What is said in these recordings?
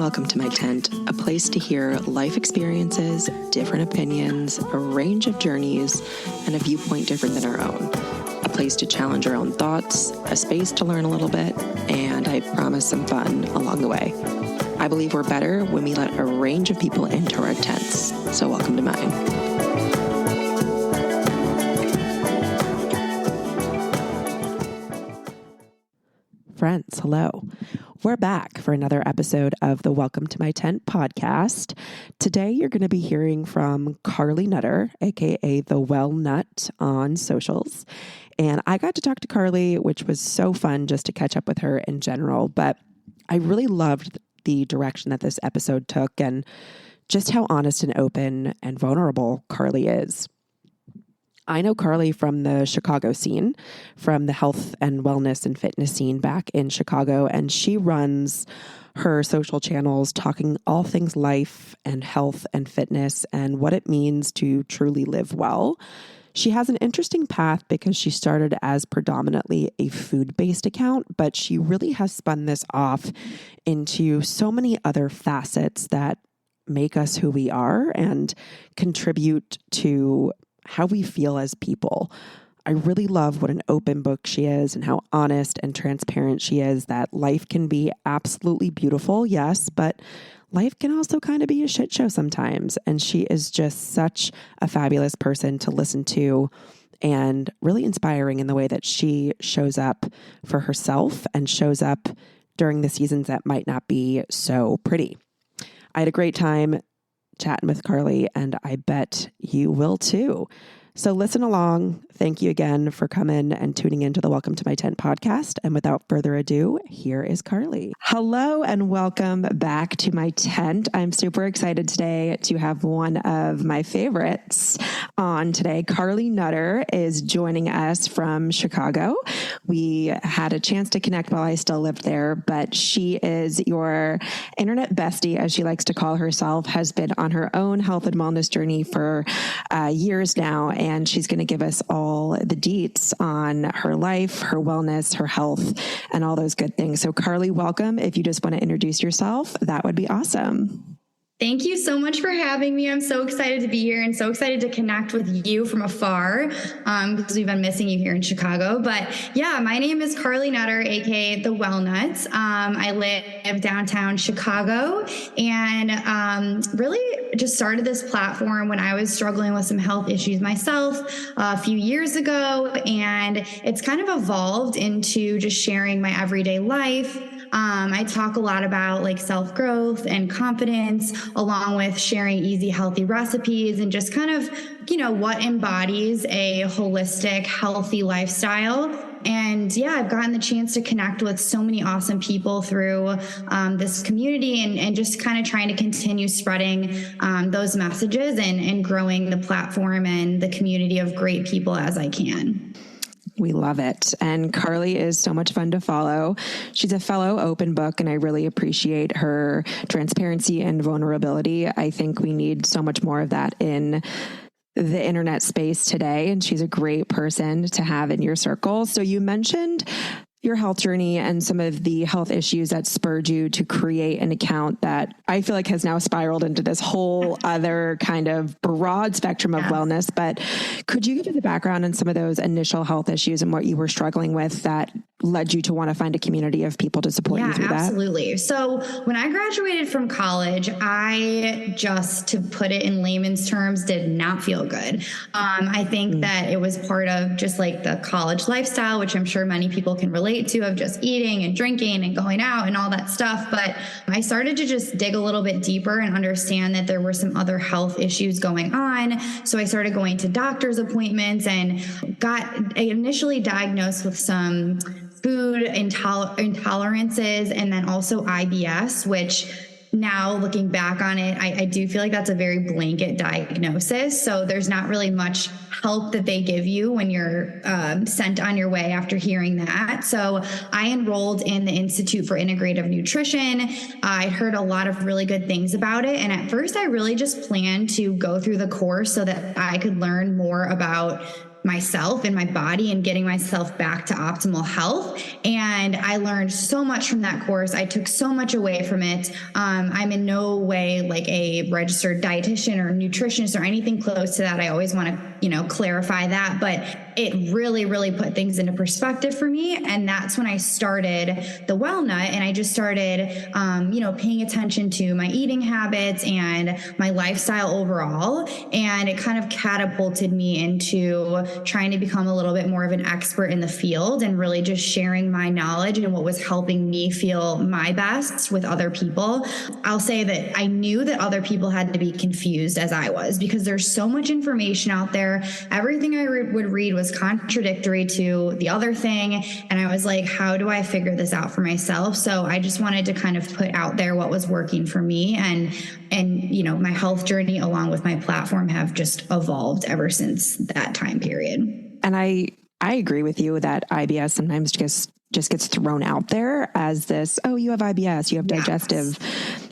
welcome to my tent, a place to hear life experiences, different opinions, a range of journeys, and a viewpoint different than our own. A place to challenge our own thoughts, a space to learn a little bit, and I promise some fun along the way. I believe we're better when we let a range of people into our tents, so welcome to mine. Friends, hello. We're back for another episode of the Welcome to My Tent podcast. Today, you're going to be hearing from Karli Nutter, aka TheWellNutt on socials. And I got to talk to Karli, which was so fun just to catch up with her in general. But I really loved the direction that this episode took and just how honest and open and vulnerable Karli is. I know Karli from the Chicago scene, from the health and wellness and fitness scene back in Chicago, and she runs her social channels talking all things life and health and fitness and what it means to truly live well. She has an interesting path because she started as predominantly a food-based account, but she really has spun this off into so many other facets that make us who we are and contribute to how we feel as people. I really love what an open book she is and how honest and transparent she is, that life can be absolutely beautiful, yes, but life can also kind of be a shit show sometimes. And she is just such a fabulous person to listen to and really inspiring in the way that she shows up for herself and shows up during the seasons that might not be so pretty. I had a great time chatting with Karli, and I bet you will too. So listen along. Thank you again for coming and tuning into the Welcome to My Tent podcast. And without further ado, here is Karli. Hello and welcome back to my tent. I'm super excited today to have one of my favorites on today. Karli Nutter is joining us from Chicago. We had a chance to connect while I still lived there, but she is your internet bestie, as she likes to call herself, has been on her own health and wellness journey for years now. And she's going to give us all the deets on her life, her wellness, her health, and all those good things. So Karli, welcome. If you just want to introduce yourself, that would be awesome. Thank you so much for having me. I'm so excited to be here and so excited to connect with you from afar because we've been missing you here in Chicago. But yeah, my name is Karli Nutter, aka TheWellNutt. I live downtown Chicago and really just started this platform when I was struggling with some health issues myself a few years ago. And it's kind of evolved into just sharing my everyday life. I talk a lot about like self-growth and confidence, along with sharing easy, healthy recipes and just kind of, what embodies a holistic, healthy lifestyle. And yeah, I've gotten the chance to connect with so many awesome people through this community and just kind of trying to continue spreading those messages and growing the platform and the community of great people as I can. We love it. And Karli is so much fun to follow. She's a fellow open book, and I really appreciate her transparency and vulnerability. I think we need so much more of that in the internet space today. And she's a great person to have in your circle. So you mentioned your health journey and some of the health issues that spurred you to create an account that I feel like has now spiraled into this whole other kind of broad spectrum of wellness. But could you give us a background on some of those initial health issues and what you were struggling with that led you to want to find a community of people to support you through that? Absolutely. So when I graduated from college, I just, to put it in layman's terms, did not feel good. I think that it was part of just like the college lifestyle, which I'm sure many people can relate to, of just eating and drinking and going out and all that stuff. But I started to just dig a little bit deeper and understand that there were some other health issues going on. So I started going to doctor's appointments and got initially diagnosed with some food intolerances and then also IBS, which now looking back on it, I do feel like that's a very blanket diagnosis. So there's not really much help that they give you when you're sent on your way after hearing that. So I enrolled in the Institute for Integrative Nutrition. I heard a lot of really good things about it. And at first I really just planned to go through the course so that I could learn more about myself and my body and getting myself back to optimal health. And I learned so much from that course. I took so much away from it. I'm in no way like a registered dietitian or nutritionist or anything close to that. I always want to, clarify that, but it really, really put things into perspective for me. And that's when I started TheWellNutt, and I just started, paying attention to my eating habits and my lifestyle overall. And it kind of catapulted me into trying to become a little bit more of an expert in the field and really just sharing my knowledge and what was helping me feel my best with other people. I'll say that I knew that other people had to be confused as I was, because there's so much information out there. Everything I would read was contradictory to the other thing. And I was like, how do I figure this out for myself? So I just wanted to kind of put out there what was working for me, and my health journey along with my platform have just evolved ever since that time period. And I agree with you that IBS sometimes just gets thrown out there as this, oh, you have IBS, you have digestive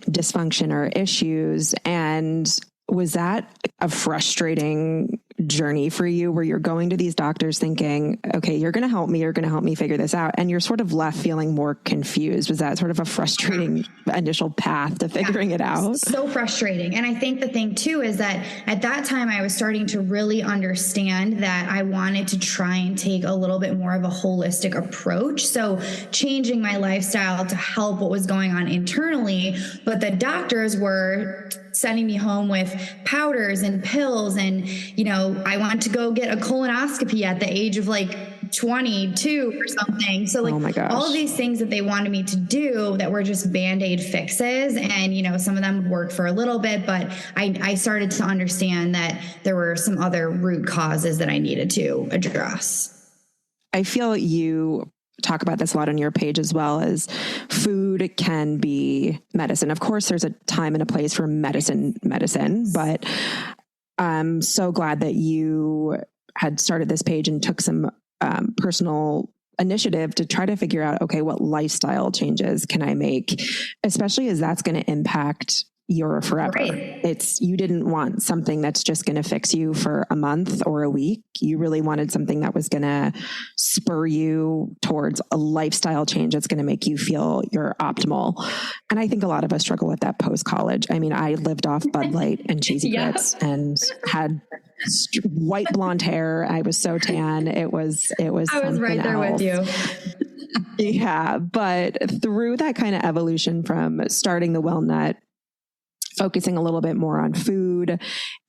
dysfunction or issues. And was that a frustrating journey for you, where you're going to these doctors thinking, okay, you're going to help me figure this out, and you're sort of left feeling more confused? Was that sort of a frustrating initial path to figuring it out? So frustrating. And I think the thing too is that at that time I was starting to really understand that I wanted to try and take a little bit more of a holistic approach. So changing my lifestyle to help what was going on internally, but the doctors were sending me home with powders and pills. And, I wanted to go get a colonoscopy at the age of like 22 or something. So like all of these things that they wanted me to do that were just Band-Aid fixes. And, some of them would work for a little bit, but I started to understand that there were some other root causes that I needed to address. I feel you talk about this a lot on your page as well, as food can be medicine. Of course, there's a time and a place for medicine, but I'm so glad that you had started this page and took some personal initiative to try to figure out, okay, what lifestyle changes can I make, especially as that's going to impact your forever. Right. You didn't want something that's just going to fix you for a month or a week. You really wanted something that was going to spur you towards a lifestyle change that's going to make you feel you're optimal. And I think a lot of us struggle with that post-college. I mean, I lived off Bud Light and cheesy grits and had white blonde hair. I was so tan. It was I was right there else. With you. Yeah. But through that kind of evolution from starting TheWellNutt, focusing a little bit more on food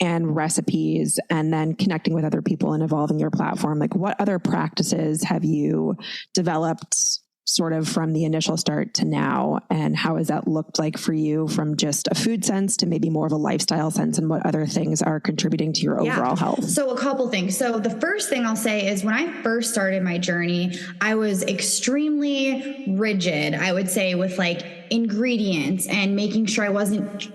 and recipes, and then connecting with other people and evolving your platform, like what other practices have you developed sort of from the initial start to now? And how has that looked like for you from just a food sense to maybe more of a lifestyle sense, and what other things are contributing to your overall health? So a couple things. So the first thing I'll say is when I first started my journey, I was extremely rigid, I would say, with like ingredients and making sure I wasn't,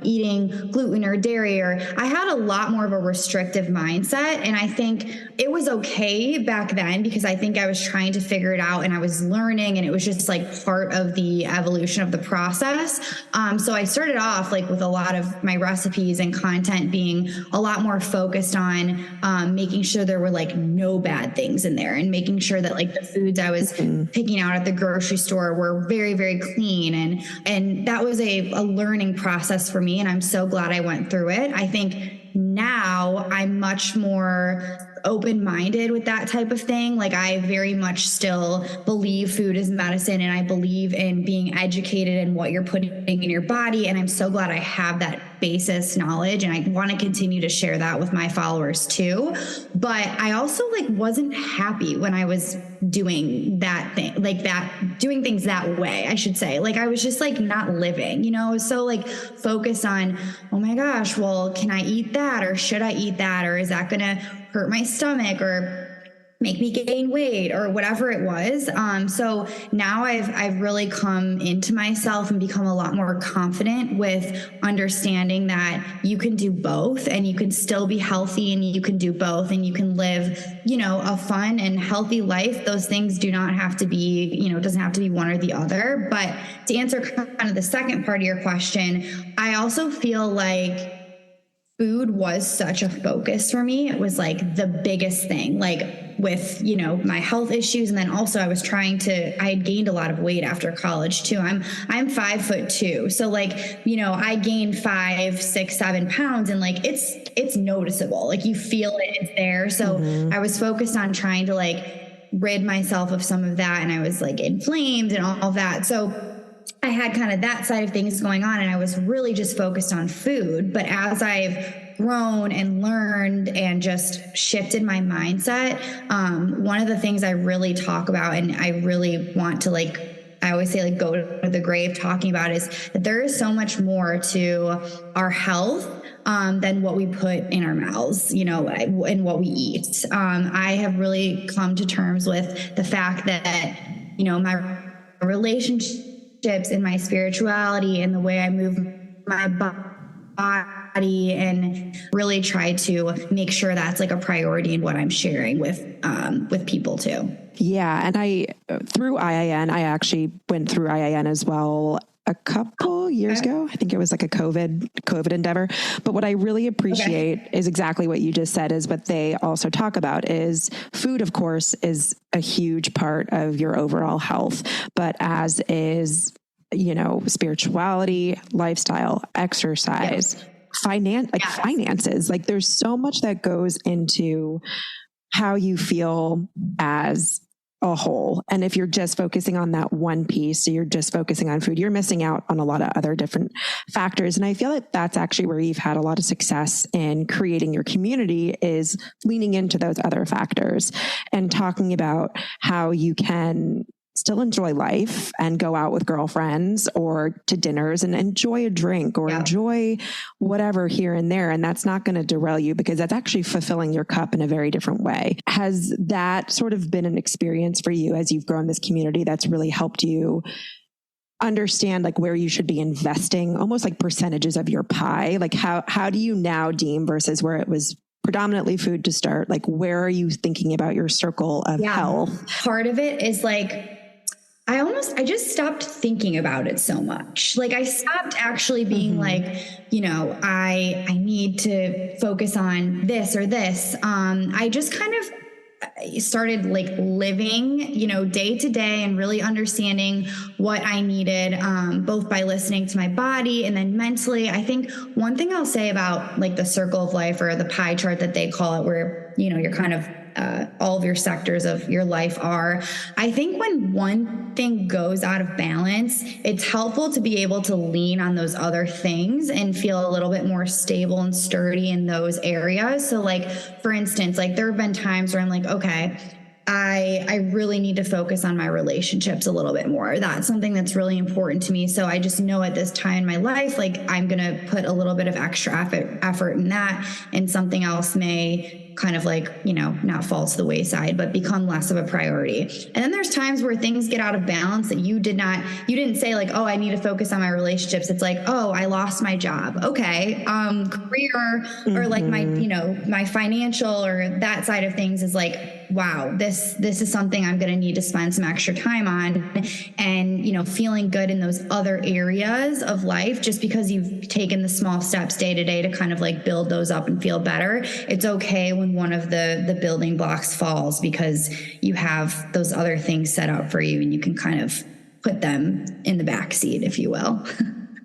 eating gluten or dairy, or I had a lot more of a restrictive mindset. And I think it was okay back then because I think I was trying to figure it out and I was learning, and it was just like part of the evolution of the process. So I started off like with a lot of my recipes and content being a lot more focused on making sure there were like no bad things in there, and making sure that like the foods I was picking out at the grocery store were very, very clean. And that was a learning process for me. And I'm so glad I went through it. I think now I'm much more open-minded with that type of thing. Like I very much still believe food is medicine, and I believe in being educated in what you're putting in your body. And I'm so glad I have that basis knowledge, and I want to continue to share that with my followers too. But I also wasn't happy when I was doing that thing, doing things that way, I should say. Like I was just not living, I was so focused on, oh my gosh, well, can I eat that? Or should I eat that? Or is that going to hurt my stomach or make me gain weight or whatever it was. So now I've really come into myself and become a lot more confident with understanding that you can do both, and you can still be healthy, and you can do both, and you can live, a fun and healthy life. Those things do not have to be, it doesn't have to be one or the other. But to answer kind of the second part of your question, I also feel like food was such a focus for me. It was like the biggest thing, like with, my health issues. And then also I had gained a lot of weight after college too. I'm 5'2". So like, I gained 5, 6, 7 pounds, and like, it's noticeable. Like you feel it, it's there. So I was focused on trying to like rid myself of some of that. And I was like inflamed and all of that. So I had kind of that side of things going on, and I was really just focused on food. But as I've grown and learned and just shifted my mindset, one of the things I really talk about, and I really want to I always say go to the grave talking about, is that there is so much more to our health than what we put in our mouths, and what we eat. I have really come to terms with the fact that, my relationships and my spirituality and the way I move my body, and really try to make sure that's like a priority in what I'm sharing with people too. Yeah. And through IIN, I actually went through IIN as well a couple years ago. I think it was like a COVID endeavor. But what I really appreciate is exactly what you just said, is what they also talk about is food, of course, is a huge part of your overall health, but as is, spirituality, lifestyle, exercise, finances. Like there's so much that goes into how you feel as a whole. And if you're just focusing on that one piece, so you're just focusing on food, you're missing out on a lot of other different factors. And I feel like that's actually where you've had a lot of success in creating your community, is leaning into those other factors and talking about how you can still enjoy life and go out with girlfriends or to dinners and enjoy a drink or enjoy whatever here and there. And that's not going to derail you, because that's actually fulfilling your cup in a very different way. Has that sort of been an experience for you as you've grown this community that's really helped you understand like where you should be investing, almost like percentages of your pie? Like how do you now deem, versus where it was predominantly food to start, like where are you thinking about your circle of health? Part of it is like, I just stopped thinking about it so much. Like I stopped actually being like, I need to focus on this or this. I just kind of started like living, day to day, and really understanding what I needed, both by listening to my body and then mentally. I think one thing I'll say about like the circle of life, or the pie chart that they call it, where, you're kind of all of your sectors of your life are. I think when one thing goes out of balance, it's helpful to be able to lean on those other things and feel a little bit more stable and sturdy in those areas. So like, for instance, like there have been times where I'm like, okay, I really need to focus on my relationships a little bit more. That's something that's really important to me. So I just know at this time in my life, like I'm going to put a little bit of extra effort in that, and something else may kind of like, not fall to the wayside, but become less of a priority. And then there's times where things get out of balance that you didn't say like, oh, I need to focus on my relationships. It's like, oh, I lost my job. Okay. Career, or like my financial, or that side of things is like, wow, this is something I'm going to need to spend some extra time on. And, feeling good in those other areas of life, just because you've taken the small steps day to day to kind of like build those up and feel better. It's okay when one of the building blocks falls, because you have those other things set up for you and you can kind of put them in the back seat, if you will.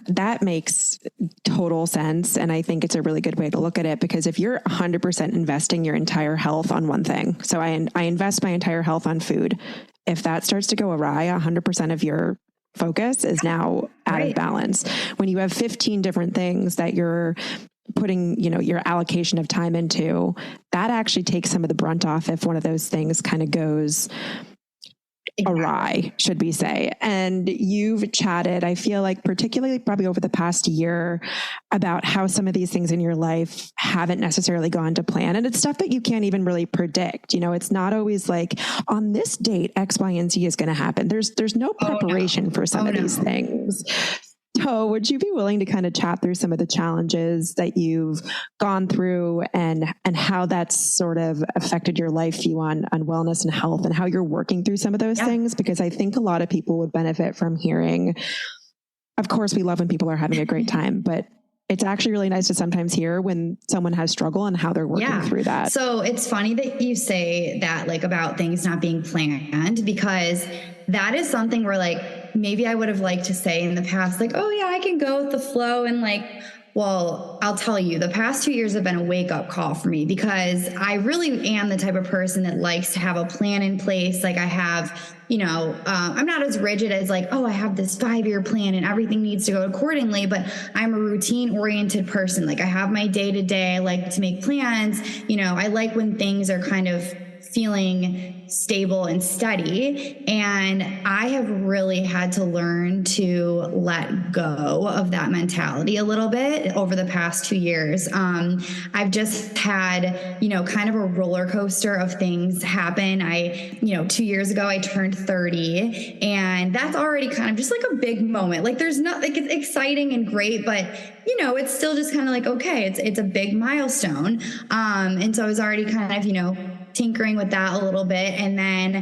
That makes total sense. And I think it's a really good way to look at it, because if you're 100% investing your entire health on one thing, so I invest my entire health on food. If that starts to go awry, 100% of your focus is now out of balance. When you have 15 different things that you're putting, your allocation of time into, that actually takes some of the brunt off if one of those things kind of goes awry, should we say. And you've chatted, I feel like, particularly probably over the past year, about how some of these things in your life haven't necessarily gone to plan. And it's stuff that you can't even really predict. It's not always like on this date, X, Y, and Z is going to happen. There's no preparation for some of these things. So would you be willing to kind of chat through some of the challenges that you've gone through, and how that's sort of affected your life view on wellness and health, and how you're working through some of those things? Because I think a lot of people would benefit from hearing, of course, we love when people are having a great time, but it's actually really nice to sometimes hear when someone has struggle and how they're working through that. So it's funny that you say that, like, about things not being planned, because that is something where, like, maybe I would have liked to say in the past, like, oh yeah, I can go with the flow. And like, well, I'll tell you, the past 2 years have been a wake up call for me, because I really am the type of person that likes to have a plan in place. Like I have, I'm not as rigid as like, oh, I have this 5-year plan and everything needs to go accordingly, but I'm a routine oriented person. Like I have my day to day. I like to make plans. I like when things are kind of feeling stable and steady. And I have really had to learn to let go of that mentality a little bit over the past 2 years. I've just had, kind of a roller coaster of things happen. 2 years ago, I turned 30, and that's already kind of just like a big moment. Like there's not, like, it's exciting and great, but it's still just kind of like, okay, it's a big milestone. And so I was already kind of, tinkering with that a little bit. And then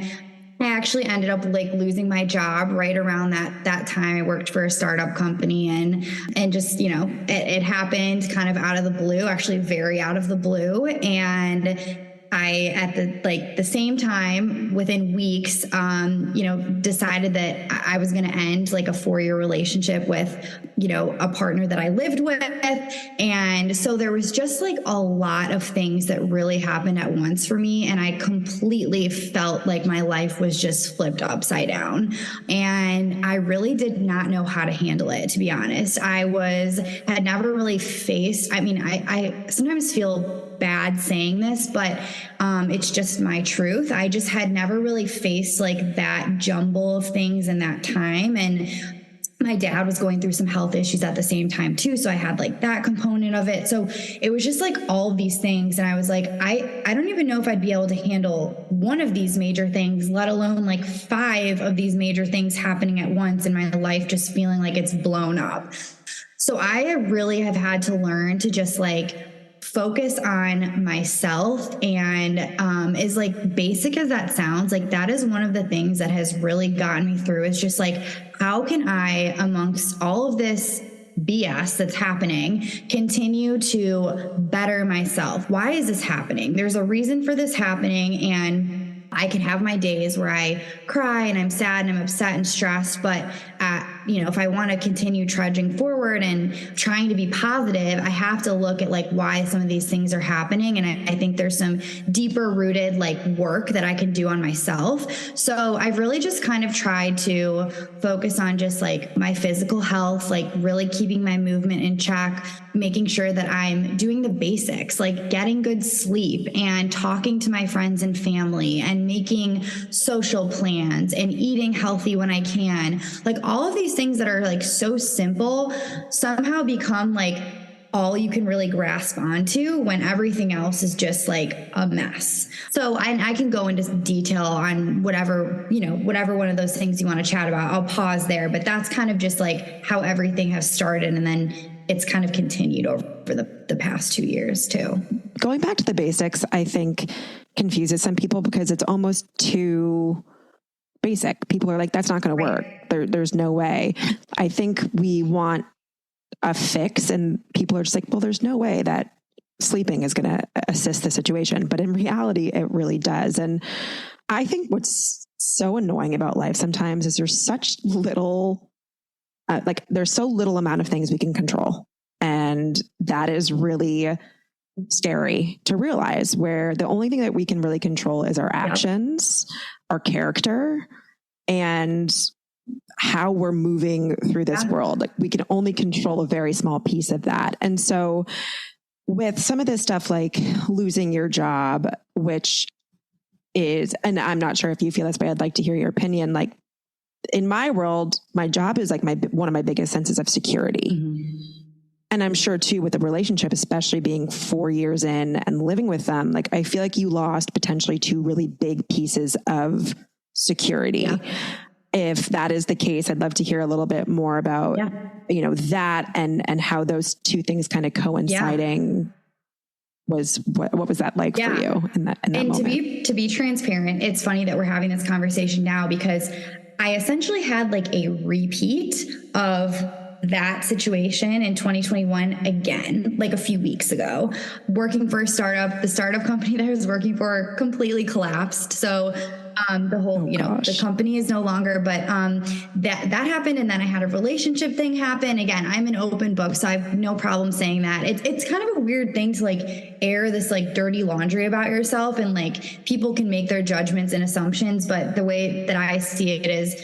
I actually ended up like losing my job right around that time. I worked for a startup company, and just, it happened kind of out of the blue, actually very out of the blue. And I, at the same time, within weeks, decided that I was going to end like a 4-year relationship with, a partner that I lived with. And so there was just like a lot of things that really happened at once for me. And I completely felt like my life was just flipped upside down. And I really did not know how to handle it, to be honest. Had never really faced, I sometimes feel bad saying this, but it's just my truth. I just had never really faced like that jumble of things in that time. And my dad was going through some health issues at the same time too. So I had like that component of it. So it was just like all of these things. And I was like, I don't even know if I'd be able to handle one of these major things, let alone like 5 of these major things happening at once in my life, just feeling like it's blown up. So I really have had to learn to just like focus on myself. And as like basic as that sounds, like that is one of the things that has really gotten me through, is just like, how can I, amongst all of this BS that's happening, continue to better myself? Why is this happening? There's a reason for this happening. And I can have my days where I cry and I'm sad and I'm upset and stressed, but if I want to continue trudging forward and trying to be positive, I have to look at like why some of these things are happening. And I think there's some deeper rooted like work that I can do on myself. So I've really just kind of tried to focus on just like my physical health, like really keeping my movement in check, making sure that I'm doing the basics, like getting good sleep and talking to my friends and family and making social plans and eating healthy when I can. Like all of these things that are like so simple somehow become like all you can really grasp onto when everything else is just like a mess. So I can go into detail on whatever one of those things you want to chat about. I'll pause there, but that's kind of just like how everything has started. And then it's kind of continued over the past 2 years too. Going back to the basics, I think confuses some people because it's almost too basic. People are like, that's not going to work. There's no way. I think we want a fix, and people are just like, well, there's no way that sleeping is going to assist the situation. But in reality, it really does. And I think what's so annoying about life sometimes is there's such little, there's so little amount of things we can control. And that is really scary to realize, where the only thing that we can really control is our actions, our character, and how we're moving through this world. Like we can only control a very small piece of that. And so with some of this stuff, like losing your job, which is, and I'm not sure if you feel this way, I'd like to hear your opinion. Like in my world, my job is like one of my biggest senses of security. Mm-hmm. And I'm sure too, with the relationship, especially being 4 years in and living with them, like I feel like you lost potentially 2 really big pieces of security. Yeah. If that is the case, I'd love to hear a little bit more about, that and how those 2 things kind of coinciding was, what was that like for you in that moment? To be transparent, it's funny that we're having this conversation now, because I essentially had like a repeat of that situation in 2021 again, like a few weeks ago, working for a startup. The startup company that I was working for completely collapsed. So the whole, the company is no longer, but that happened. And then I had a relationship thing happen. Again, I'm an open book, so I have no problem saying that. It's kind of a weird thing to like air this like dirty laundry about yourself, and like people can make their judgments and assumptions. But the way that I see it is,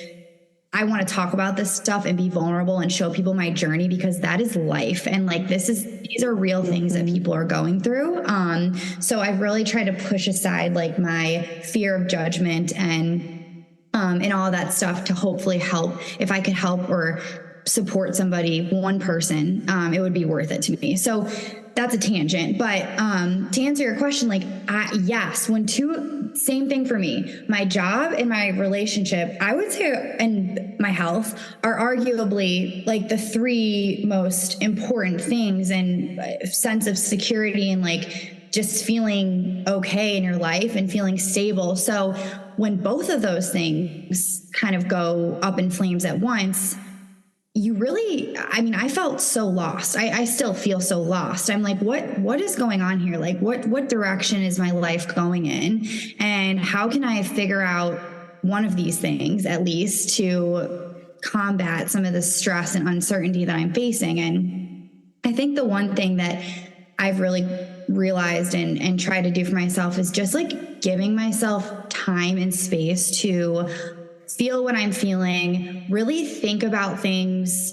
I want to talk about this stuff and be vulnerable and show people my journey, because that is life. And like, these are real things that people are going through. So I've really tried to push aside like my fear of judgment and all that stuff to hopefully help. If I could help or support somebody, one person, it would be worth it to me. So that's a tangent. But to answer your question, like, yes, same thing for me. My job and my relationship, I would say, and my health are arguably like the three most important things, and sense of security and like just feeling okay in your life and feeling stable. So when both of those things kind of go up in flames at once, I felt so lost. I still feel so lost. I'm like, what is going on here? Like, what direction is my life going in? And how can I figure out one of these things at least to combat some of the stress and uncertainty that I'm facing? And I think the one thing that I've really realized and tried to do for myself is just like giving myself time and space to feel what I'm feeling, really think about things,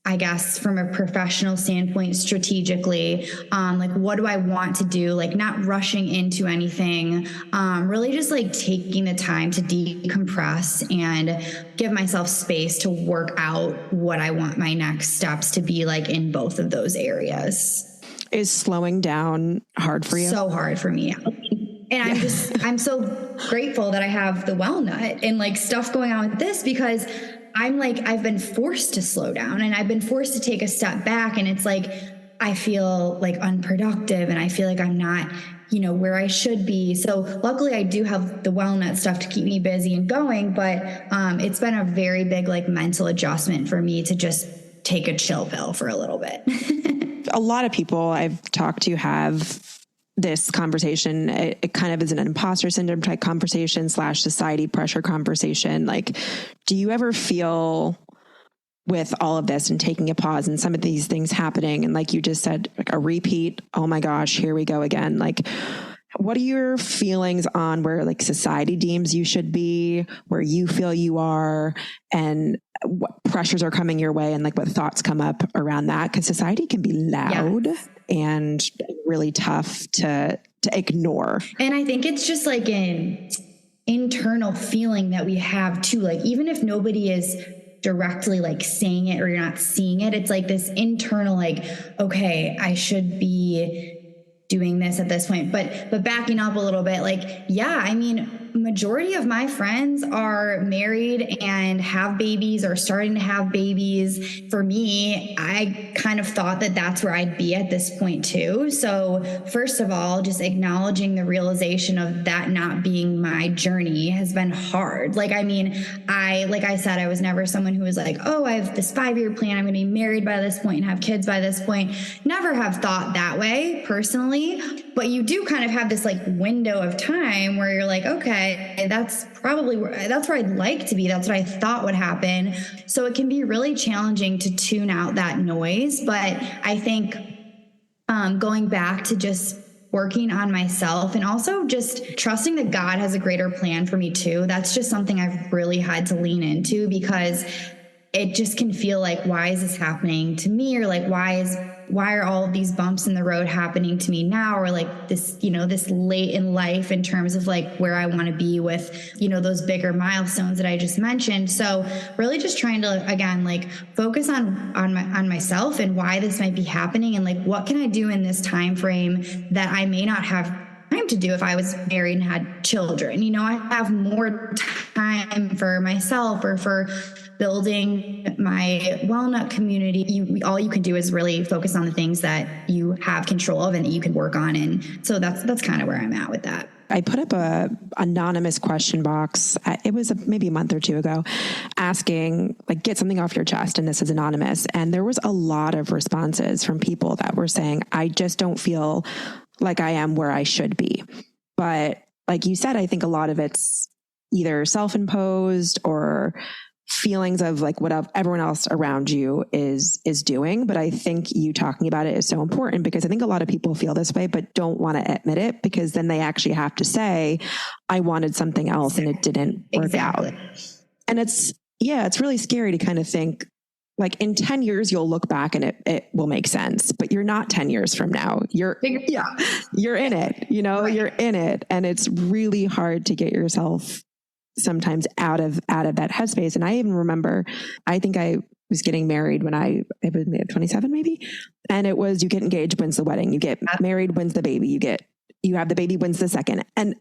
I guess, from a professional standpoint, strategically, like, what do I want to do? Like, not rushing into anything, really just like taking the time to decompress and give myself space to work out what I want my next steps to be like in both of those areas. Is slowing down hard for you? So hard for me. And I'm so grateful that I have TheWellNutt and like stuff going on with this, because I'm like, I've been forced to slow down and I've been forced to take a step back. And it's like, I feel like unproductive and I feel like I'm not, where I should be. So luckily I do have TheWellNutt stuff to keep me busy and going. But it's been a very big like mental adjustment for me to just take a chill pill for a little bit. A lot of people I've talked to have this conversation. It kind of is an imposter syndrome type conversation / society pressure conversation. Like, do you ever feel with all of this and taking a pause and some of these things happening, and like you just said, like a repeat, oh my gosh, here we go again. Like, what are your feelings on where like society deems you should be, where you feel you are, and what pressures are coming your way, and like what thoughts come up around that? Because society can be loud and really tough to ignore. And I think it's just like an internal feeling that we have too. Like, even if nobody is directly like saying it or you're not seeing it, it's like this internal, like, okay, I should be doing this at this point. But backing up a little bit, like, majority of my friends are married and have babies or starting to have babies. For me, I kind of thought that that's where I'd be at this point too. So first of all, just acknowledging the realization of that not being my journey has been hard. Like I said, I was never someone who was like, oh, I have this 5-year plan. I'm going to be married by this point and have kids by this point. Never have thought that way personally, but you do kind of have this like window of time where you're like, okay, that's where I'd like to be. That's what I thought would happen. So it can be really challenging to tune out that noise. But I think going back to just working on myself and also just trusting that God has a greater plan for me too. That's just something I've really had to lean into, because it just can feel like, why is this happening to me? Or like, why are all of these bumps in the road happening to me now? Or like this, this late in life in terms of like where I want to be with, those bigger milestones that I just mentioned. So really just trying to, again, like focus on myself and why this might be happening. And like, what can I do in this time frame that I may not have time to do if I was married and had children? I have more time for myself or for building my WellNutt community. All you can do is really focus on the things that you have control of and that you can work on. And so that's kind of where I'm at with that. I put up a anonymous question box. It was maybe a month or two ago, asking like, get something off your chest. And this is anonymous. And there was a lot of responses from people that were saying, I just don't feel like I am where I should be. But like you said, I think a lot of it's either self-imposed or feelings of like what everyone else around you is doing. But I think you talking about it is so important, because I think a lot of people feel this way, but don't want to admit it, because then they actually have to say, I wanted something else and it didn't work out. And it's really scary to kind of think like in 10 years, you'll look back and it will make sense, but you're not 10 years from now. You're in it, you're in it. And it's really hard to get yourself sometimes out of that headspace. And I even remember, I think I was getting married when I was 27 maybe. And it was, you get engaged, wins the wedding, you get married, wins the baby, you have the baby, wins the second. And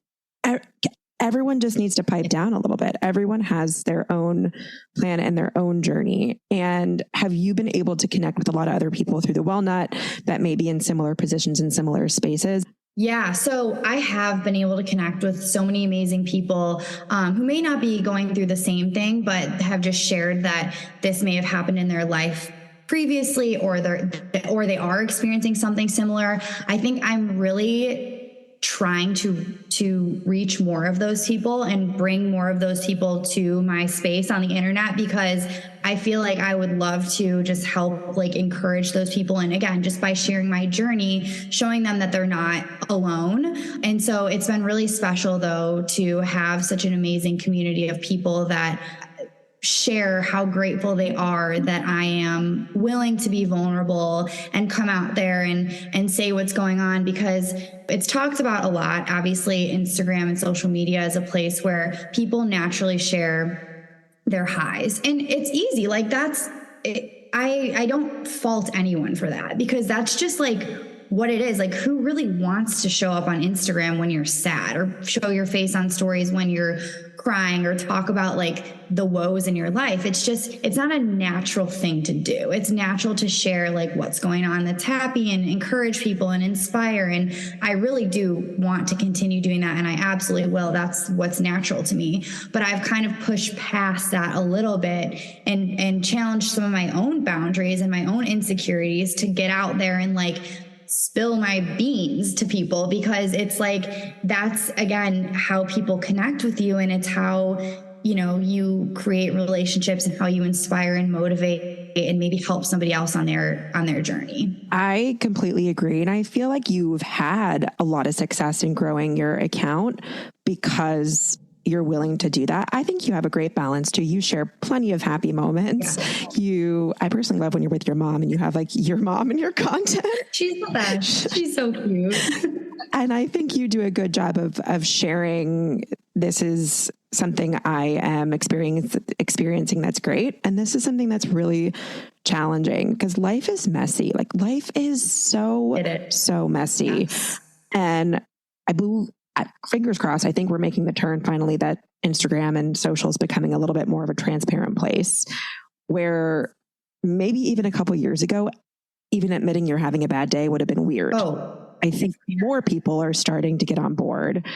everyone just needs to pipe down a little bit. Everyone has their own plan and their own journey. And have you been able to connect with a lot of other people through the WellNutt that may be in similar positions in similar spaces? Yeah, so I have been able to connect with so many amazing people who may not be going through the same thing, but have just shared that this may have happened in their life previously, or they are experiencing something similar. I think I'm really trying to reach more of those people and bring more of those people to my space on the internet, because I feel like I would love to just help like encourage those people. And again, just by sharing my journey, showing them that they're not alone. And so it's been really special though, to have such an amazing community of people that share how grateful they are that I am willing to be vulnerable and come out there and say what's going on, because it's talked about a lot. Obviously, Instagram and social media is a place where people naturally share their highs, and it's easy. Like I don't fault anyone for that, because that's just like what it is. Like, who really wants to show up on Instagram when you're sad, or show your face on stories when you're crying, or talk about like the woes in your life? It's not a natural thing to do. It's natural to share like what's going on that's happy and encourage people and inspire. And I really do want to continue doing that. And I absolutely will. That's what's natural to me. But I've kind of pushed past that a little bit and challenged some of my own boundaries and my own insecurities to get out there and like spill my beans to people, because it's like, that's again how people connect with you, and it's how you create relationships and how you inspire and motivate and maybe help somebody else on their journey. I completely agree. And I feel like you've had a lot of success in growing your account because you're willing to do that. I think you have a great balance too. You share plenty of happy moments. Yeah. I personally love when you're with your mom and you have like your mom in your content. She's the best. She's so cute. And I think you do a good job of sharing, this is something I am experiencing that's great. And this is something that's really challenging, because life is messy. Like, life is so messy. Yes. And I believe, fingers crossed, I think we're making the turn finally that Instagram and social is becoming a little bit more of a transparent place, where maybe even a couple years ago, even admitting you're having a bad day would have been weird. I think more people are starting to get on board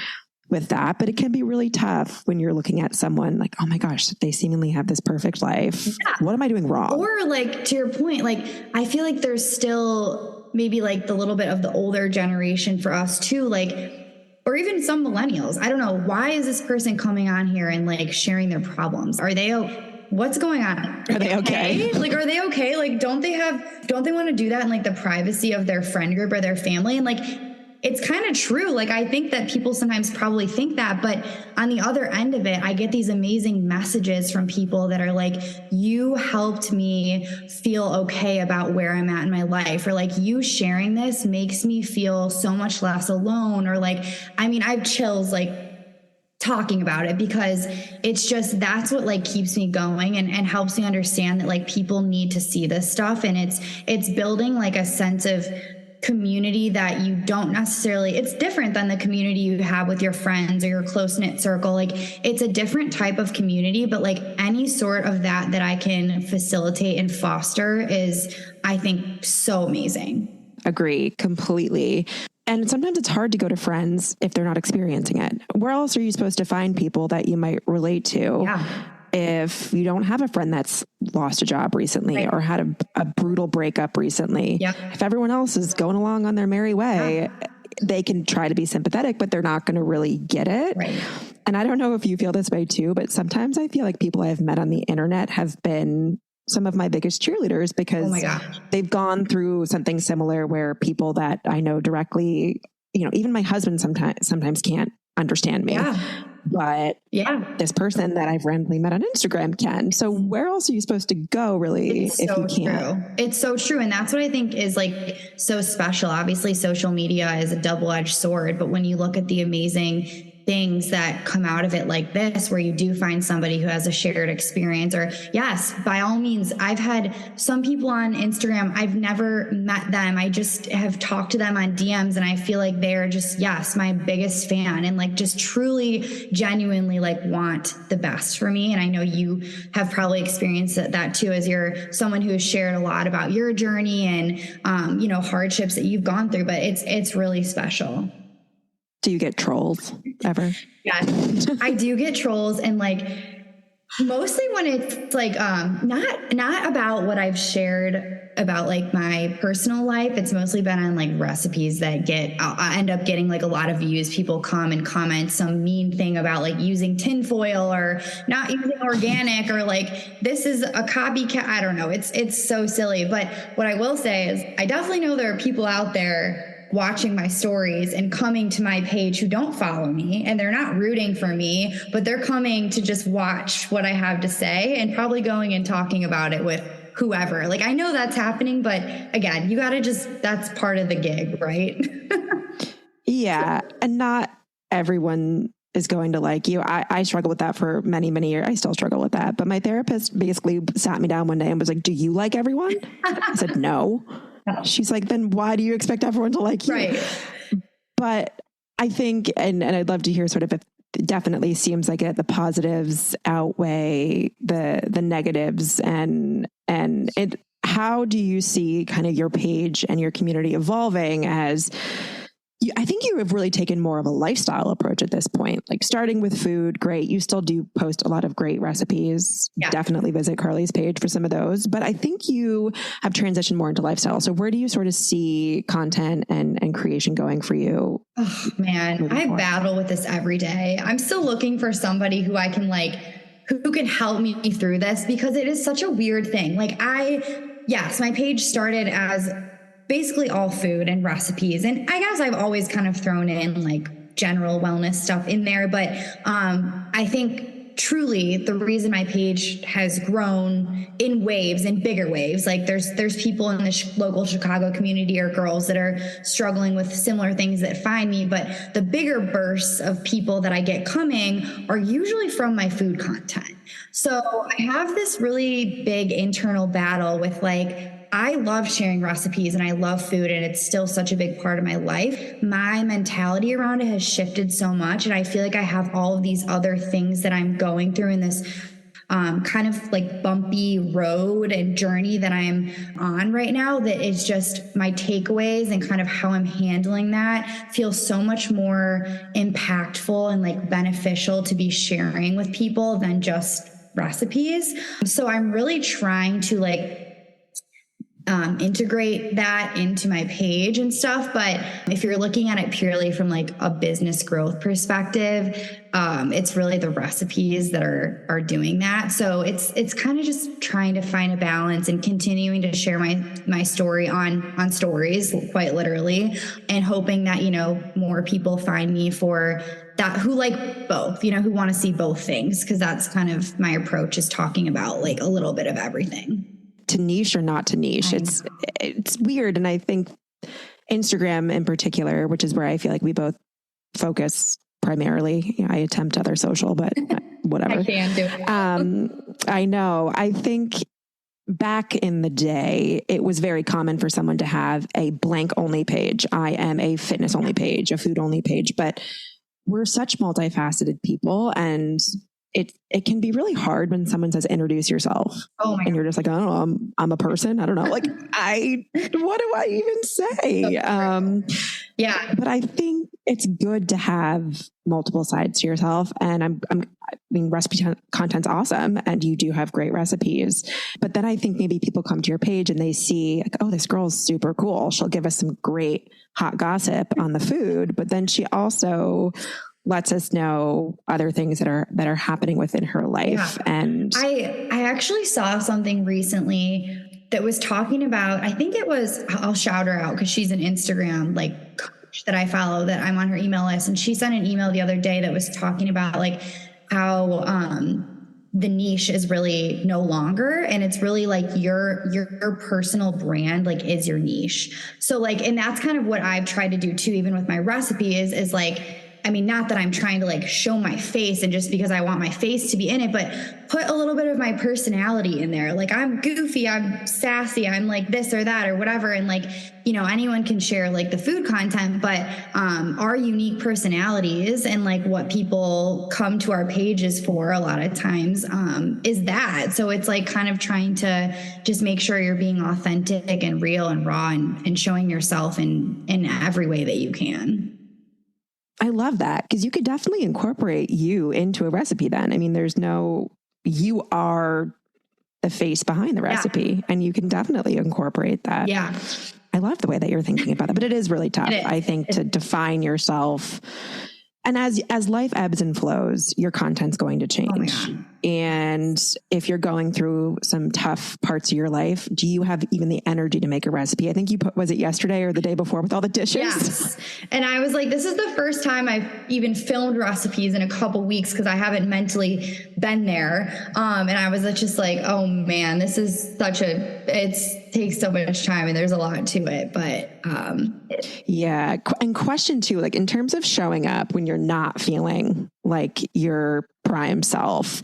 with that, but it can be really tough when you're looking at someone like, oh my gosh, they seemingly have this perfect life. Yeah. What am I doing wrong? Or like, to your point, like, I feel like there's still maybe like the little bit of the older generation for us too, like, or even some millennials. I don't know. Why is this person coming on here and like sharing their problems? Are they what's going on? Are they okay? Like, are they okay? Like, don't they want to do that in like the privacy of their friend group or their family? And like, it's kind of true. Like, I think that people sometimes probably think that, but on the other end of it, I get these amazing messages from people that are like, you helped me feel okay about where I'm at in my life, or like, you sharing this makes me feel so much less alone. Or like, I mean, I have chills like talking about it, because it's just, that's what like keeps me going and helps me understand that like people need to see this stuff. And it's building like a sense of community that you don't necessarily, it's different than the community you have with your friends or your close-knit circle. Like, it's a different type of community, but like any sort of that I can facilitate and foster is, I think, so amazing. Agree completely. And sometimes it's hard to go to friends if they're not experiencing it. Where else are you supposed to find people that you might relate to if you don't have a friend that's lost a job recently or had a brutal breakup recently? If everyone else is going along on their merry way, they can try to be sympathetic, but they're not going to really get it. And I don't know if you feel this way too, but sometimes I feel like people I've met on the internet have been some of my biggest cheerleaders because they've gone through something similar where people that I know directly, even my husband sometimes can't understand me. But this person that I've randomly met on Instagram can. So where else are you supposed to go really if you can't? It's so true. And that's what I think is like so special. Obviously, social media is a double-edged sword, but when you look at the amazing things that come out of it like this, where you do find somebody who has a shared experience, or yes, by all means, I've had some people on Instagram, I've never met them. I just have talked to them on DMs and I feel like they're just, my biggest fan and like just truly genuinely like want the best for me. And I know you have probably experienced that too, as you're someone who has shared a lot about your journey and, hardships that you've gone through, but it's really special. Do you get trolls ever? Yeah, I do get trolls, and like mostly when it's like not about what I've shared about like my personal life. It's mostly been on like recipes that I end up getting like a lot of views. People come and comment some mean thing about like using tinfoil or not using organic or like this is a copycat. I don't know. It's so silly. But what I will say is I definitely know there are people out there watching my stories and coming to my page who don't follow me, and they're not rooting for me, but they're coming to just watch what I have to say and probably going and talking about it with whoever. Like, I know that's happening, but again, you got to that's part of the gig, right? Yeah. And not everyone is going to like you. I struggle with that for many, many years. I still struggle with that. But my therapist basically sat me down one day and was like, do you like everyone? I said, no. She's like, then why do you expect everyone to like you? Right. But I think, and I'd love to hear sort of, it definitely seems like the positives outweigh the negatives, and how do you see kind of your page and your community evolving as I think you have really taken more of a lifestyle approach at this point, like starting with food. Great. You still do post a lot of great recipes. Definitely visit Karli's page for some of those, but I think you have transitioned more into lifestyle. So where do you sort of see content and creation going for you? Oh man, I battle with this every day. I'm still looking for somebody who I can who can help me through this, because it is such a weird thing. Like my page started as basically all food and recipes. And I guess I've always kind of thrown in like general wellness stuff in there. But I think truly the reason my page has grown in waves and bigger waves, like there's people in the local Chicago community or girls that are struggling with similar things that find me. But the bigger bursts of people that I get coming are usually from my food content. So I have this really big internal battle with I love sharing recipes and I love food, and it's still such a big part of my life. My mentality around it has shifted so much, and I feel like I have all of these other things that I'm going through in this kind of like bumpy road and journey that I'm on right now, that is just my takeaways and kind of how I'm handling that feels so much more impactful and like beneficial to be sharing with people than just recipes. So I'm really trying to integrate that into my page and stuff. But if you're looking at it purely from like a business growth perspective, it's really the recipes that are doing that. So it's kind of just trying to find a balance and continuing to share my story on stories, quite literally, and hoping that, more people find me for that, who like both, who want to see both things. Cause that's kind of my approach, is talking about like a little bit of everything. To niche or not to niche. It's weird. And I think Instagram in particular, which is where I feel like we both focus primarily. I attempt other social, but whatever. I can do it. I know. I think back in the day, it was very common for someone to have a blank only page. I am a fitness only page, a food only page, but we're such multifaceted people, and it can be really hard when someone says, introduce yourself. Oh my and you're just like, I don't know, I'm a person. I don't know. Like, what do I even say? Yeah. But I think it's good to have multiple sides to yourself. And I mean, recipe content's awesome. And you do have great recipes. But then I think maybe people come to your page and they see, like, oh, this girl's super cool. She'll give us some great hot gossip on the food. But then she also lets us know other things that are happening within her life. Yeah. And I actually saw something recently that was talking about, I think it was, I'll shout her out because she's an Instagram like coach that I follow, that I'm on her email list. And she sent an email the other day that was talking about like how the niche is really no longer, and it's really like your personal brand like is your niche. So like, and that's kind of what I've tried to do too, even with my recipe is like, I mean, not that I'm trying to like show my face and just because I want my face to be in it, but put a little bit of my personality in there. Like, I'm goofy, I'm sassy, I'm like this or that or whatever. And like, you know, anyone can share like the food content, but our unique personalities and like what people come to our pages for a lot of times is that. So it's like kind of trying to just make sure you're being authentic and real and raw and showing yourself in every way that you can. I love that, because you could definitely incorporate you into a recipe then. I mean, you are the face behind the recipe, and you can definitely incorporate that. Yeah. I love the way that you're thinking about it, but it is really tough, I think, to define yourself. And as life ebbs and flows, your content's going to change. And if you're going through some tough parts of your life, do you have even the energy to make a recipe? I think you was it yesterday or the day before with all the dishes? Yes. And I was like, this is the first time I've even filmed recipes in a couple weeks because I haven't mentally been there. And I was just like, oh man, this is it takes so much time and there's a lot to it. But yeah. And question too, like in terms of showing up when you're not feeling like your prime self,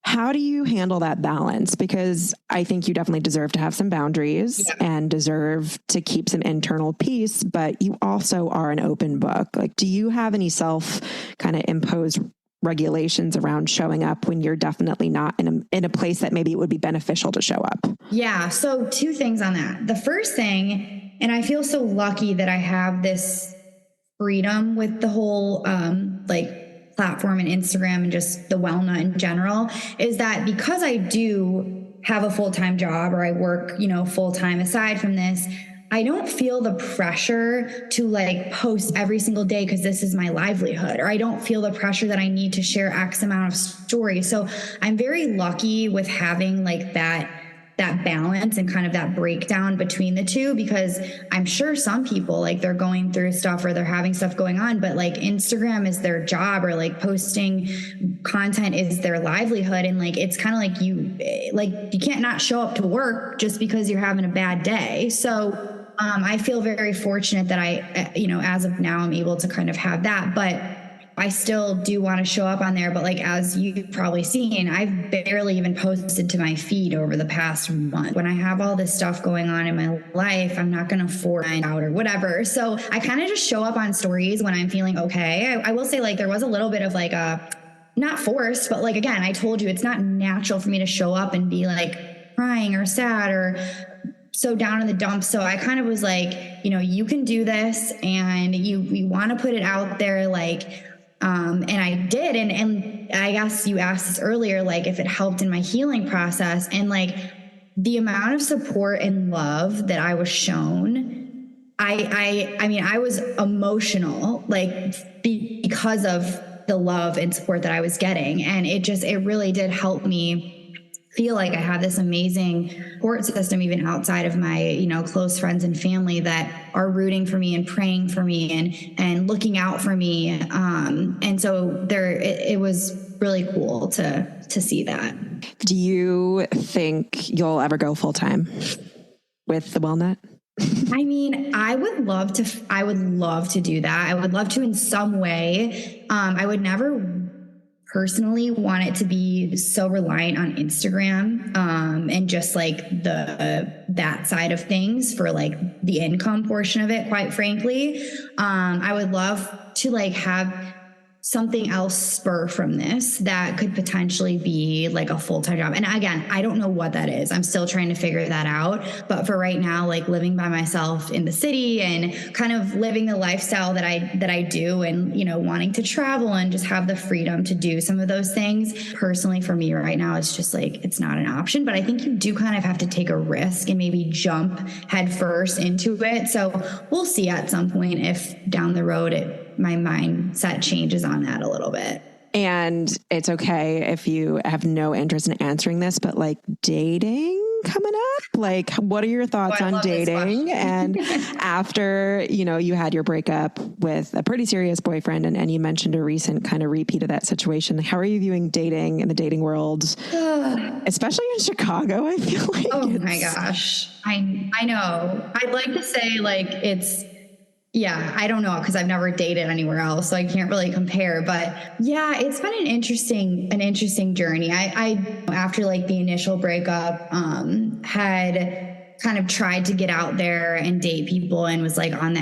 how do you handle that balance? Because I think you definitely deserve to have some boundaries and deserve to keep some internal peace, but you also are an open book. Like, do you have any self kind of imposed regulations around showing up when you're definitely not in a place that maybe it would be beneficial to show up? Yeah. So 2 things on that. The first thing, and I feel so lucky that I have this freedom with the whole, like platform and Instagram and just TheWellNutt in general, is that because I do have a full-time job or I work, full-time aside from this, I don't feel the pressure to like post every single day because this is my livelihood, or I don't feel the pressure that I need to share X amount of stories. So I'm very lucky with having like that balance and kind of that breakdown between the two, because I'm sure some people like they're going through stuff or they're having stuff going on, but like Instagram is their job, or like posting content is their livelihood. And like, it's kind of like you can't not show up to work just because you're having a bad day. So I feel very fortunate that I, as of now, I'm able to kind of have that, but I still do want to show up on there. But like, as you've probably seen, I've barely even posted to my feed over the past month. When I have all this stuff going on in my life, I'm not going to force out or whatever. So I kind of just show up on stories when I'm feeling okay. I will say like there was a little bit of like not forced, but like, again, I told you it's not natural for me to show up and be like crying or sad or so down in the dumps. So I kind of was like, you can do this, and you want to put it out there. Like, and I did. And I guess you asked this earlier, like if it helped in my healing process, and like the amount of support and love that I was shown, I mean, I was emotional, like because of the love and support that I was getting. And it really did help me feel like I have this amazing support system, even outside of my, close friends and family that are rooting for me and praying for me and looking out for me. And so it was really cool to see that. Do you think you'll ever go full time with TheWellNutt? I mean, I would love to do that. I would love to in some way. I would never personally want it to be so reliant on Instagram, and just like that side of things for like the income portion of it, quite frankly. I would love to like have something else spur from this that could potentially be like a full-time job. And again, I don't know what that is. I'm still trying to figure that out. But for right now, like living by myself in the city and kind of living the lifestyle that I do, and, you know, wanting to travel and just have the freedom to do some of those things. Personally, for me right now, it's just like, it's not an option. But I think you do kind of have to take a risk and maybe jump headfirst into it. So we'll see at some point if down the road my mindset changes on that a little bit. And it's okay if you have no interest in answering this, but like dating coming up, like what are your thoughts on dating? And after, you know, you had your breakup with a pretty serious boyfriend and you mentioned a recent kind of repeat of that situation. How are you viewing dating in the dating world, especially in Chicago? I feel like my gosh. I know. I'd like to say like yeah, I don't know because I've never dated anywhere else, so I can't really compare. But yeah, it's been an interesting journey. I after like the initial breakup, had kind of tried to get out there and date people and was like on the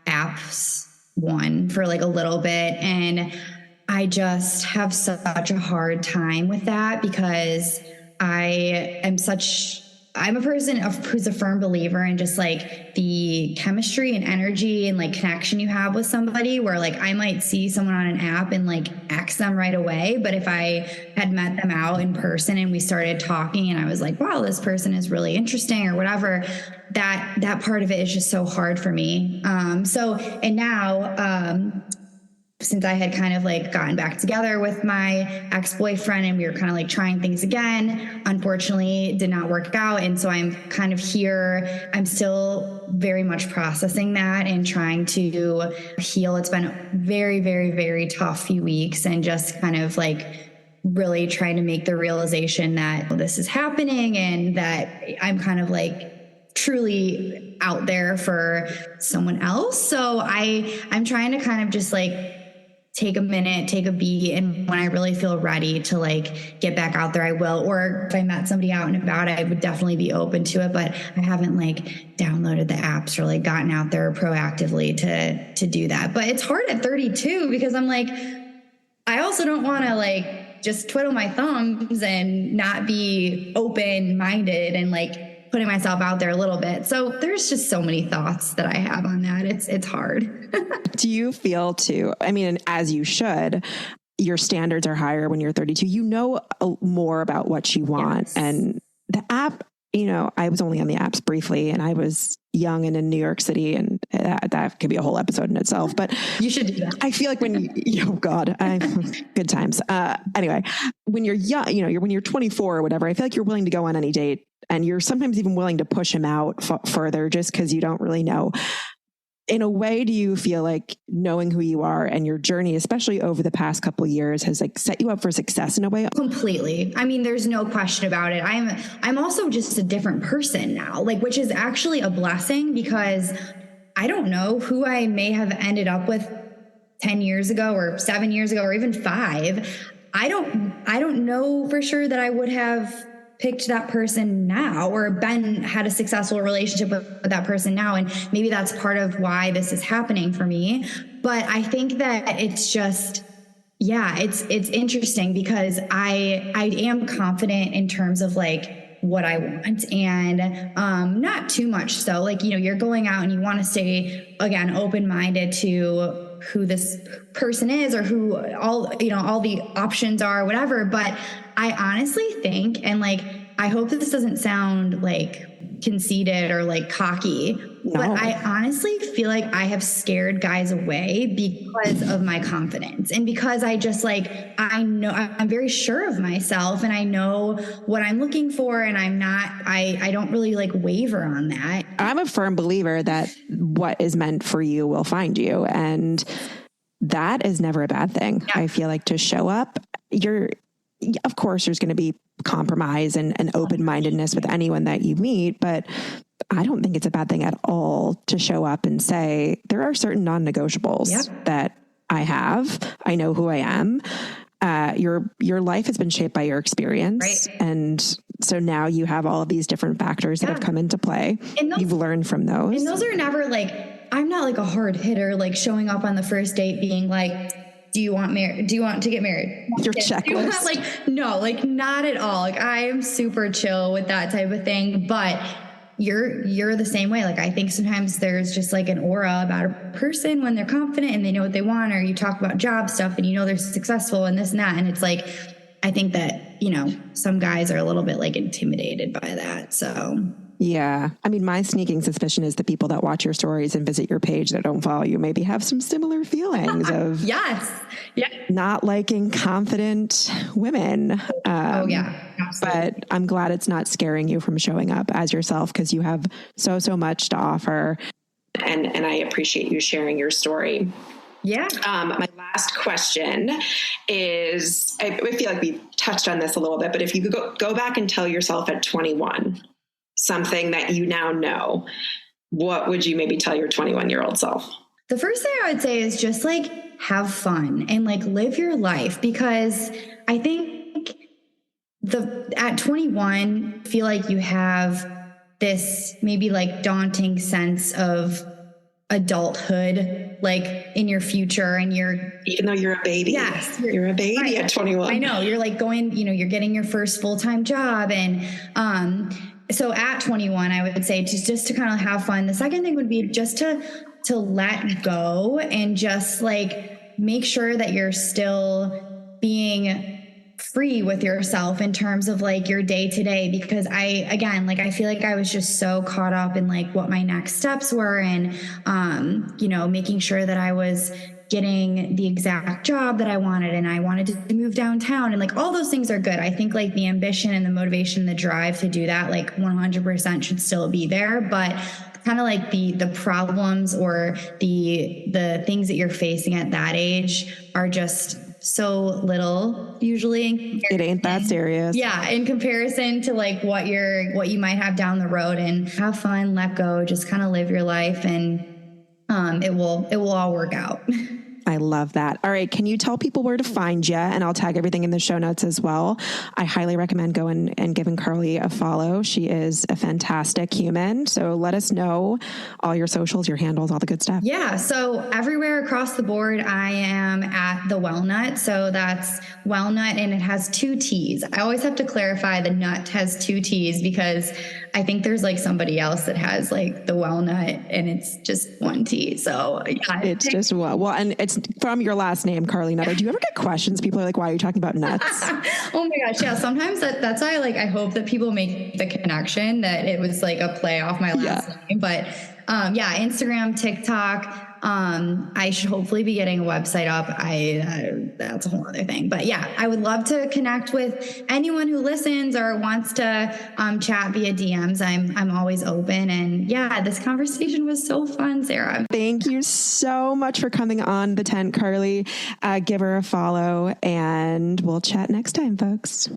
apps one for like a little bit, and I just have such a hard time with that because I'm a person who's a firm believer in just like the chemistry and energy and like connection you have with somebody, where like I might see someone on an app and like X them right away. But if I had met them out in person and we started talking and I was like, wow, this person is really interesting or whatever, that part of it is just so hard for me. And now, since I had kind of like gotten back together with my ex-boyfriend and we were kind of like trying things again, unfortunately it did not work out. And so I'm kind of here. I'm still very much processing that and trying to heal. It's been a very, very, very tough few weeks, and just kind of like really trying to make the realization that this is happening and that I'm kind of like truly out there for someone else. So I'm trying to kind of just like take a minute, take a beat. And when I really feel ready to like get back out there, I will. Or if I met somebody out and about, I would definitely be open to it. But I haven't like downloaded the apps or like gotten out there proactively to do that. But it's hard at 32 because I'm like, I also don't want to like just twiddle my thumbs and not be open-minded and like putting myself out there a little bit. So there's just so many thoughts that I have on that. It's hard. Do you feel too, I mean, as you should, your standards are higher when you're 32, you know more about what you want. Yes. And the app, you know, I was only on the apps briefly and I was young and in New York City, and that could be a whole episode in itself, but you should do that. I feel like when oh God, good times. Anyway, when you're young, you know, when you're 24 or whatever, I feel like you're willing to go on any date, and you're sometimes even willing to push him out further just because you don't really know. In a way, do you feel like knowing who you are and your journey, especially over the past couple of years, has like set you up for success in a way? Completely. I mean, there's no question about it. I'm also just a different person now, like, which is actually a blessing because I don't know who I may have ended up with 10 years ago or 7 years ago or even 5. I don't know for sure that I would have picked that person now or had a successful relationship with that person now. And maybe that's part of why this is happening for me. But I think that it's just, yeah, it's interesting because I am confident in terms of like what I want, and not too much so. Like, you know, you're going out and you want to stay, again, open-minded to who this person is or who all the options are, whatever. But I honestly think, and like, I hope that this doesn't sound like conceited or like cocky, no. But I honestly feel like I have scared guys away because of my confidence and because I just like, I know I'm very sure of myself and I know what I'm looking for, and I don't really like waver on that. I'm a firm believer that what is meant for you will find you, and that is never a bad thing. Yeah. I feel like to show up, of course there's going to be compromise and open-mindedness with anyone that you meet, but I don't think it's a bad thing at all to show up and say, there are certain non-negotiables that I have. I know who I am. Your life has been shaped by your experience. Right. And so now you have all of these different factors that have come into play. You've learned from those. And those are never like, I'm not like a hard hitter, like showing up on the first date being like, do you want to get married? Your checklist. No, not at all. Like, I am super chill with that type of thing, but you're the same way. Like, I think sometimes there's just like an aura about a person when they're confident and they know what they want, or you talk about job stuff and they're successful and this and that. And it's like, I think that, some guys are a little bit like intimidated by that. So yeah. I mean, my sneaking suspicion is the people that watch your stories and visit your page that don't follow you maybe have some similar feelings of yes. Yeah. not liking confident women. Oh yeah. Absolutely. But I'm glad it's not scaring you from showing up as yourself, because you have so much to offer. And I appreciate you sharing your story. Yeah. My last question is, I feel like we touched on this a little bit, but if you could go back and tell yourself at 21, something that you now know, what would you maybe tell your 21-year-old self? The first thing I would say is just have fun and live your life, because I think at 21, feel like you have this maybe daunting sense of adulthood, in your future, and even though you're a baby. Yes. You're a baby right. At 21. I know, you're going, you're getting your first full-time job. And, so at 21, I would say just to kind of have fun. The second thing would be just to let go and just make sure that you're still being free with yourself in terms of your day to day, because I feel like I was just so caught up in what my next steps were, and making sure that I was getting the exact job that I wanted, and I wanted to move downtown, and all those things are good. I think the ambition and the motivation, the drive to do that 100% should still be there, but kind of the problems or the things that you're facing at that age are just so little usually. It ain't that serious. Yeah, in comparison to what you might have down the road. And have fun, let go, just kind of live your life, and it will all work out. I love that. All right. Can you tell people where to find you? And I'll tag everything in the show notes as well. I highly recommend going and giving Karli a follow. She is a fantastic human. So let us know all your socials, your handles, all the good stuff. Yeah. So everywhere across the board, I am at TheWellNutt. So that's WellNutt, and it has 2 T's. I always have to clarify the nut has 2 T's, because I think there's somebody else that has TheWellNutt and it's just 1 T. So yeah, it's just well, and it's from your last name, Karli Nutter. Do you ever get questions? People are like, why are you talking about nuts? Oh my gosh. Yeah. Sometimes that's why I hope that people make the connection that it was a play off my last name. But Instagram, TikTok. I should hopefully be getting a website up. That's a whole other thing, but yeah, I would love to connect with anyone who listens or wants to, chat via DMs. I'm always open, and yeah, this conversation was so fun, Sarah. Thank you so much for coming on The Tent, Karli. Give her a follow, and we'll chat next time, folks.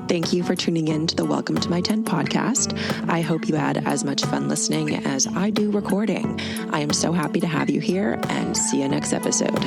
Thank you for tuning in to the Welcome to My Tent podcast. I hope you had as much fun listening as I do recording. I am so happy to have you here, and see you next episode.